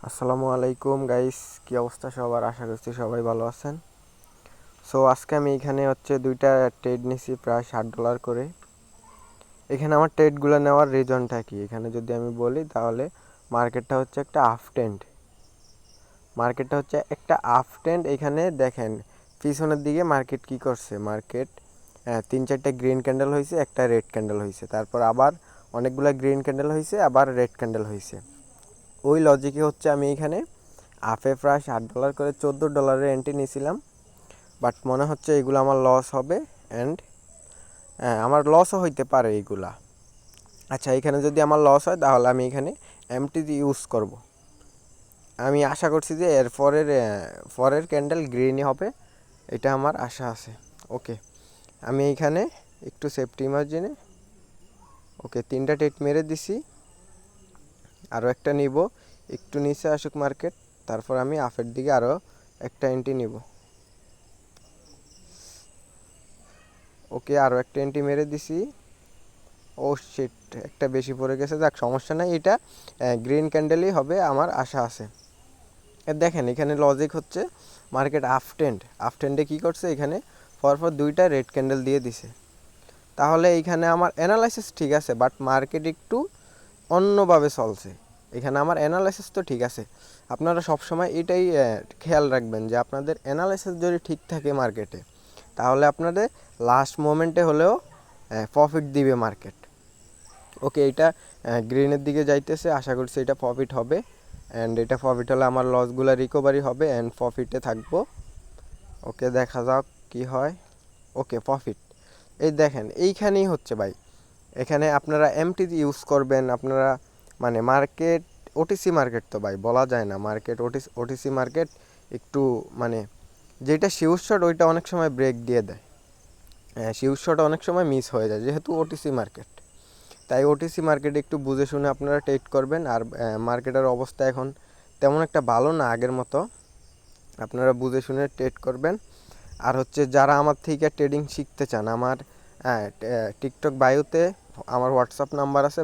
আসসালামু আলাইকুম গাইস, কি অবস্থা সবার? আশা করছি সবাই ভালো আছেন। সো আজকে আমি এখানে দুইটা ট্রেড নিছি প্রায় $60 করে। এখানে আমার ট্রেডগুলো নেওয়ার রিজনটা কি, এখানে যদি আমি বলি তাহলে মার্কেটটা হচ্ছে একটা আপ ট্রেন্ড। এখানে দেখেন পিছনের দিকে মার্কেট কি করছে। মার্কেট 3-4টা গ্রিন ক্যান্ডেল হয়েছে, একটা রেড ক্যান্ডেল হয়েছে, তারপর আবার অনেকগুলো গ্রিন ক্যান্ডেল হয়েছে, আবার রেড ক্যান্ডেল হয়েছে। ওই লজিকে আমি এখানে আপে প্রায় $60 করে $14 এন্ট্রি নিয়েছিলাম। বাট মনে হচ্ছে এগুলো আমার লস হবে, অ্যান্ড আমার লসও হইতে পারে এইগুলা। আচ্ছা, এখানে যদি আমার লস হয় তাহলে আমি এখানে এমটি ইউজ করব। আমি আশা করছি যে পরের ক্যান্ডেল গ্রিনই হবে, এটা আমার আশা আছে। ওকে, আমি এইখানে একটু সেফটি মার্জিনে তিনটা টেট মেরে দিছি, আরও একটা নিব, একটু নিচে আসুক মার্কেট, তারপর আমি আপের দিকে আরও একটা এন্ট্রি নিব। ওকে, আরও একটা এন্ট্রি মেরে দিছি। ও শিট, একটা বেশি পড়ে গেছে, যাক সমস্যা নাই, এটা গ্রিন ক্যান্ডেলই হবে আমার আশা আছে। দেখেন এখানে লজিক হচ্ছে মার্কেট আপ ট্রেন্ডে কী করছে, এখানে পরপর দুইটা রেড ক্যান্ডেল দিয়ে দিছে। তাহলে এইখানে আমার অ্যানালাইসিস ঠিক আছে, বাট মার্কেট একটু অন্যভাবে চলছে। এখানে আমার অ্যানালাইসিস তো ঠিক আছে, আপনারা সবসময় এটাই খেয়াল রাখবেন যে আপনাদের অ্যানালাইসিস যদি ঠিক থাকে মার্কেটে, তাহলে আপনাদের লাস্ট মোমেন্টে হলেও প্রফিট দিবে মার্কেট। ওকে, এটা গ্রিনের দিকে যাইতেছে, আশা করছি এটা প্রফিট হবে, অ্যান্ড এটা প্রফিট হলে আমার লসগুলো রিকভারি হবে অ্যান্ড প্রফিটে থাকবো। ওকে, দেখা যাক কি হয়। ওকে, প্রফিট এই দেখেন এইখানেই হচ্ছে ভাই। এখানে আপনারা এমটি ইউজ করবেন, আপনারা মানে মার্কেট ওটিসি মার্কেট তো ভাই বলা যায় না, মার্কেট ওটিসি মার্কেট একটু মানে যেটা শিওর শট ওইটা অনেক সময় ব্রেক দিয়ে দেয়, শিওর শট অনেক সময় মিস হয়ে যায় যেহেতু ওটিসি মার্কেট। তাই ওটিসি মার্কেটে একটু বুঝে শুনে আপনারা ট্রেড করবেন। আর মার্কেটের অবস্থা এখন তেমন একটা ভালো না আগের মতো, আপনারা বুঝে শুনে ট্রেড করবেন। আর যারা আমার থেকে ট্রেডিং শিখতে চান, আমার টিকটক বায়োতে আমার হোয়াটসঅ্যাপ নাম্বার আছে।